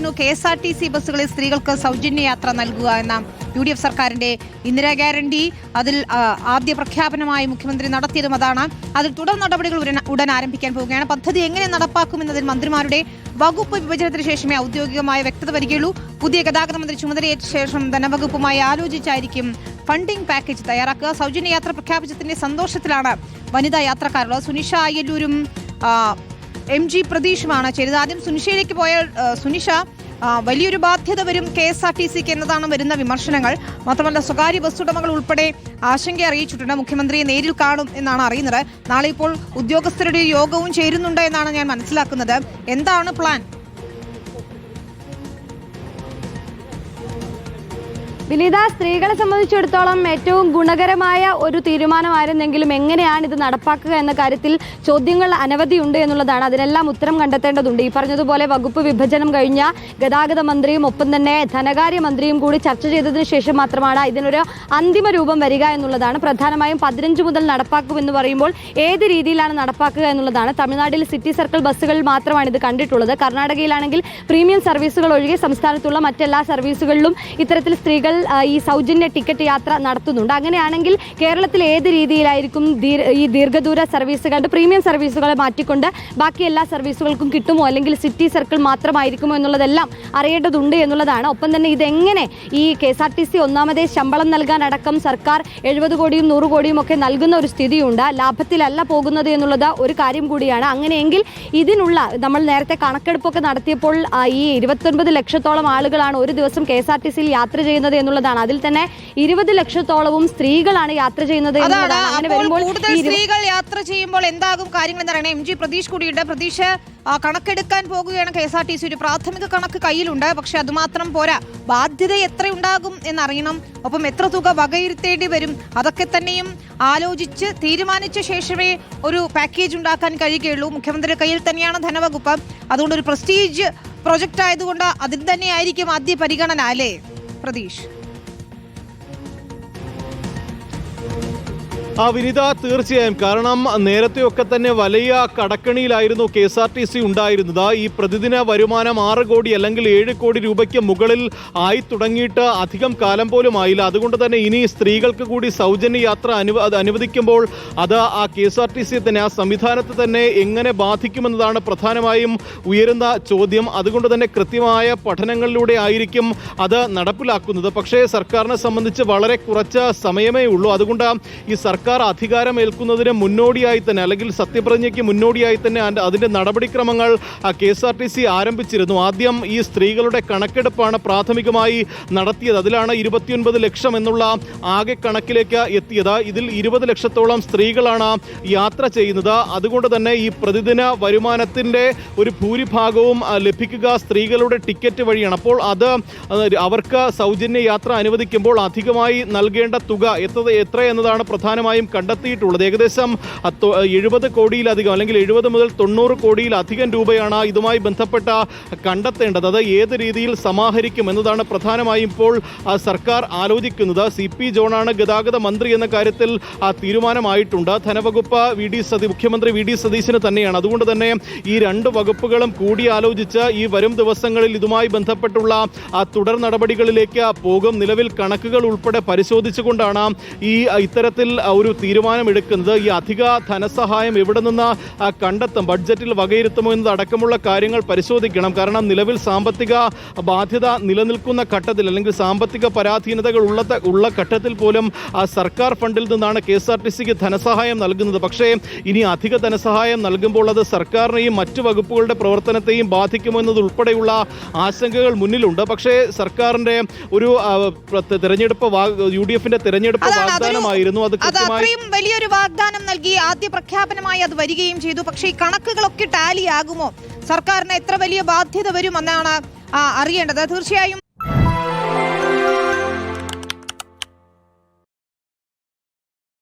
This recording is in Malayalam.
പറയുന്നു KSRTC ബസ്സുകളിൽ സ്ത്രീകൾക്ക് സൗജന്യ യാത്ര നൽകുക എന്ന UDF സർക്കാരിന്റെ ഇന്ദിരാ ഗ്യാരണ്ടി. അതിൽ ആദ്യ പ്രഖ്യാപനമായി മുഖ്യമന്ത്രി നടത്തിയതും അതാണ്. അതിൽ തുടർ നടപടികൾ ഉടൻ ആരംഭിക്കാൻ പോവുകയാണ്. പദ്ധതി എങ്ങനെ നടപ്പാക്കുമെന്നതിൽ മന്ത്രിമാരുടെ വകുപ്പ് വിഭജനത്തിന് ശേഷമേ ഔദ്യോഗികമായ വ്യക്തത വരികയുള്ളൂ. പുതിയ ഗതാഗത മന്ത്രി ചുമതലയേറ്റ ശേഷം ധനവകുപ്പുമായി ആലോചിച്ചായിരിക്കും ഫണ്ടിംഗ് പാക്കേജ് തയ്യാറാക്കുക. സൗജന്യ യാത്ര പ്രഖ്യാപിച്ചതിന്റെ സന്തോഷത്തിലാണ് വനിതാ യാത്രക്കാരുള്ളത്. സുനിഷ അയ്യല്ലൂരും MG പ്രതീഷുമാണ് ചേരുന്നത്. ആദ്യം സുനിഷയിലേക്ക് പോയാൽ സുനിഷ, വലിയൊരു ബാധ്യത വരും KSRTCക്ക് എന്നതാണ് വരുന്ന വിമർശനങ്ങൾ. മാത്രമല്ല സ്വകാര്യ ബസ് ഉടമകൾ ഉൾപ്പെടെ ആശങ്ക അറിയിച്ചിട്ടുണ്ട്. മുഖ്യമന്ത്രിയെ നേരിൽ കാണും എന്നാണ് അറിയുന്നത്. നാളെ ഇപ്പോൾ ഉദ്യോഗസ്ഥരുടെ യോഗവും ചേരുന്നുണ്ട് എന്നാണ് ഞാൻ മനസ്സിലാക്കുന്നത്. എന്താണ് പ്ലാൻ? വിനീത, സ്ത്രീകളെ സംബന്ധിച്ചിടത്തോളം ഏറ്റവും ഗുണകരമായ ഒരു തീരുമാനമായിരുന്നെങ്കിലും എങ്ങനെയാണ് ഇത് നടപ്പാക്കുക എന്ന കാര്യത്തിൽ ചോദ്യങ്ങൾ അനവധിയുണ്ട് എന്നുള്ളതാണ്. അതിനെല്ലാം ഉത്തരം കണ്ടെത്തേണ്ടതുണ്ട്. ഈ പറഞ്ഞതുപോലെ വകുപ്പ് വിഭജനം കഴിഞ്ഞ ഗതാഗത മന്ത്രിയും ഒപ്പം തന്നെ ധനകാര്യ മന്ത്രിയും കൂടി ചർച്ച ചെയ്തതിനു ശേഷം മാത്രമാണ് ഇതിനൊരു അന്തിമ രൂപം വരിക എന്നുള്ളതാണ്. പ്രധാനമായും 15 മുതൽ നടപ്പാക്കുമെന്ന് പറയുമ്പോൾ ഏത് രീതിയിലാണ് നടപ്പാക്കുക എന്നുള്ളതാണ്. തമിഴ്നാട്ടിൽ സിറ്റി സർക്കിൾ ബസ്സുകളിൽ മാത്രമാണ് ഇത് കണ്ടിട്ടുള്ളത്. കർണാടകയിലാണെങ്കിൽ പ്രീമിയം സർവീസുകൾ ഒഴികെ സംസ്ഥാനത്തുള്ള മറ്റെല്ലാ സർവീസുകളിലും ഇത്തരത്തിൽ സ്ത്രീകൾ ഈ സൗജന്യ ടിക്കറ്റ് യാത്ര നടത്തുന്നുണ്ട്. അങ്ങനെയാണെങ്കിൽ കേരളത്തിൽ ഏത് രീതിയിലായിരിക്കും ഈ ദീർഘദൂര സർവീസുകളുടെ പ്രീമിയം സർവീസുകളെ മാറ്റിക്കൊണ്ട് ബാക്കി എല്ലാ സർവീസുകൾക്കും കിട്ടുമോ, അല്ലെങ്കിൽ സിറ്റി സർക്കിൾ മാത്രമായിരിക്കുമോ എന്നുള്ളതെല്ലാം അറിയേണ്ടതുണ്ട് എന്നുള്ളതാണ്. ഒപ്പം തന്നെ ഇതെങ്ങനെ ഈ KSRTC ഒന്നാമതേ ശമ്പളം നൽകാനടക്കം സർക്കാർ 70 കോടിയും 100 കോടിയും ഒക്കെ നൽകുന്ന ഒരു സ്ഥിതിയുണ്ട്. ലാഭത്തിലല്ല പോകുന്നത് എന്നുള്ളത് ഒരു കാര്യം കൂടിയാണ്. അങ്ങനെയെങ്കിൽ ഇതിനുള്ള നമ്മൾ നേരത്തെ കണക്കെടുപ്പൊക്കെ നടത്തിയപ്പോൾ ഈ 29 ലക്ഷത്തോളം ആളുകളാണ് ഒരു ദിവസം KSRTCയിൽ യാത്ര ചെയ്യുന്നത് എന്നുള്ളതാണ്. അതിൽ തന്നെ 20 ലക്ഷത്തോളവും സ്ത്രീകളാണ് യാത്ര ചെയ്യുന്നത് എന്നുള്ളതാണ്. അങ്ങനെ വരുമ്പോൾ സ്ത്രീകൾ യാത്ര ചെയ്യുമ്പോൾ എന്താകും കാര്യങ്ങൾ എന്ന് പറയുന്നത്. MG പ്രതീഷ് കൂടിയുണ്ട്. പ്രതീഷ്, കണക്കെടുക്കാൻ പോകുകയാണ് KSRTC. ഒരു പ്രാഥമിക കണക്ക് കയ്യിലുണ്ട്. പക്ഷെ അതുമാത്രം പോരാ, ബാധ്യത എത്രയുണ്ടാകും എന്നറിയണം. ഒപ്പം എത്ര തുക വകയിരുത്തേണ്ടി വരും, അതൊക്കെ തന്നെയും ആലോചിച്ച് തീരുമാനിച്ച ശേഷമേ ഒരു പാക്കേജ് ഉണ്ടാക്കാൻ കഴിയുകയുള്ളൂ. മുഖ്യമന്ത്രിയുടെ കയ്യിൽ തന്നെയാണ് ധനവകുപ്പ്. അതുകൊണ്ട് ഒരു പ്രസ്റ്റീജ് പ്രൊജക്റ്റ് ആയതുകൊണ്ട് അതിൽ തന്നെയായിരിക്കും ആദ്യ പരിഗണന, അല്ലേ പ്രതീഷ്? വിനിത, തീർച്ചയായും. കാരണം നേരത്തെയൊക്കെ തന്നെ വലിയ കടക്കണിയിലായിരുന്നു KSRTC ഉണ്ടായിരുന്നത്. ഈ പ്രതിദിന വരുമാനം 6 കോടി അല്ലെങ്കിൽ 7 കോടി രൂപയ്ക്ക് മുകളിൽ ആയി തുടങ്ങിയിട്ട് അധികം കാലം പോലും ആയില്ല. അതുകൊണ്ട് തന്നെ ഇനി സ്ത്രീകൾക്ക് കൂടി സൗജന്യ യാത്ര അനുവദിക്കുമ്പോൾ അത് ആ KSRTC തന്നെ, ആ സംവിധാനത്തെ തന്നെ എങ്ങനെ ബാധിക്കുമെന്നതാണ് പ്രധാനമായും ഉയരുന്ന ചോദ്യം. അതുകൊണ്ട് തന്നെ കൃത്യമായ പഠനങ്ങളിലൂടെ ആയിരിക്കും അത് നടപ്പിലാക്കുന്നത്. പക്ഷേ സർക്കാരിനെ സംബന്ധിച്ച് വളരെ കുറച്ച് സമയമേ ഉള്ളൂ. അതുകൊണ്ട് ഈ സർക്കാർ അധികാരമേൽക്കുന്നതിന് മുന്നോടിയായി തന്നെ, അല്ലെങ്കിൽ സത്യപ്രതിജ്ഞയ്ക്ക് മുന്നോടിയായി തന്നെ അതിന്റെ നടപടിക്രമങ്ങൾ KSRTC ആരംഭിച്ചിരുന്നു. ആദ്യം ഈ സ്ത്രീകളുടെ കണക്കെടുപ്പാണ് പ്രാഥമികമായി നടത്തിയത്. അതിലാണ് 29 ലക്ഷം എന്നുള്ള ആകെ കണക്കിലേക്ക് എത്തിയത്. ഇതിൽ 20 ലക്ഷത്തോളം സ്ത്രീകളാണ് യാത്ര ചെയ്യുന്നത്. അതുകൊണ്ട് തന്നെ ഈ പ്രതിദിന വരുമാനത്തിന്റെ ഒരു ഭൂരിഭാഗവും ലഭിക്കുക സ്ത്രീകളുടെ ടിക്കറ്റ് വഴിയാണ്. അപ്പോൾ അത് അവർക്ക് സൗജന്യ യാത്ര അനുവദിക്കുമ്പോൾ അധികമായി നൽകേണ്ട തുക എത്ര എന്നതാണ് പ്രധാനമായും കണ്ടെത്തിയിട്ടുള്ളത്. ഏകദേശം 70 കോടിയിലധികം, അല്ലെങ്കിൽ 70 മുതൽ 90 കോടിയിലധികം രൂപയാണ് ഇതുമായി ബന്ധപ്പെട്ട കണ്ടെത്തേണ്ടത്. അത് ഏത് രീതിയിൽ സമാഹരിക്കും എന്നതാണ് പ്രധാനമായും ഇപ്പോൾ സർക്കാർ ആലോചിക്കുന്നത്. CP ജോണാണ് ഗതാഗത മന്ത്രി എന്ന കാര്യത്തിൽ തീരുമാനമായിട്ടുണ്ട്. ധനവകുപ്പ് മുഖ്യമന്ത്രി VD സതീശന് തന്നെയാണ്. അതുകൊണ്ട് തന്നെ ഈ 2 വകുപ്പുകളും കൂടിയാലോചിച്ച് ഈ വരും ദിവസങ്ങളിൽ ഇതുമായി ബന്ധപ്പെട്ടുള്ള തുടർ നടപടികളിലേക്ക് പോകും. നിലവിൽ കണക്കുകൾ ഉൾപ്പെടെ പരിശോധിച്ചുകൊണ്ടാണ് ഇത്തരത്തിൽ ഒരു തീരുമാനമെടുക്കുന്നത്. ഈ അധിക ധനസഹായം എവിടെ നിന്ന് കണ്ടെത്തും, ബഡ്ജറ്റിൽ വകയിരുത്തുമോ എന്നതടക്കമുള്ള കാര്യങ്ങൾ പരിശോധിക്കണം. കാരണം നിലവിൽ സാമ്പത്തിക ബാധ്യത നിലനിൽക്കുന്ന ഘട്ടത്തിൽ, അല്ലെങ്കിൽ സാമ്പത്തിക പരാധീനതകൾ ഉള്ള ഘട്ടത്തിൽ പോലും സർക്കാർ ഫണ്ടിൽ നിന്നാണ് KSRTCക്ക് ധനസഹായം നൽകുന്നത്. പക്ഷേ ഇനി അധിക ധനസഹായം നൽകുമ്പോൾ അത് സർക്കാരിനെയും മറ്റു വകുപ്പുകളുടെ പ്രവർത്തനത്തെയും ബാധിക്കുമോ എന്നതുൾപ്പെടെയുള്ള ആശങ്കകൾ മുന്നിലുണ്ട്. പക്ഷേ സർക്കാരിന്റെ ഒരു തെരഞ്ഞെടുപ്പ് UDFന്റെ തെരഞ്ഞെടുപ്പ് വാഗ്ദാനമായിരുന്നു. അത് അത്രയും വലിയൊരു വാഗ്ദാനം നൽകി ആദ്യ പ്രഖ്യാപനമായി അത് വരികയും ചെയ്തു. പക്ഷേ ഈ കണക്കുകളൊക്കെ ടാലി ആകുമോ, സർക്കാരിന് എത്ര വലിയ ബാധ്യത വരുമെന്നാണ് അറിയേണ്ടത്. തീർച്ചയായും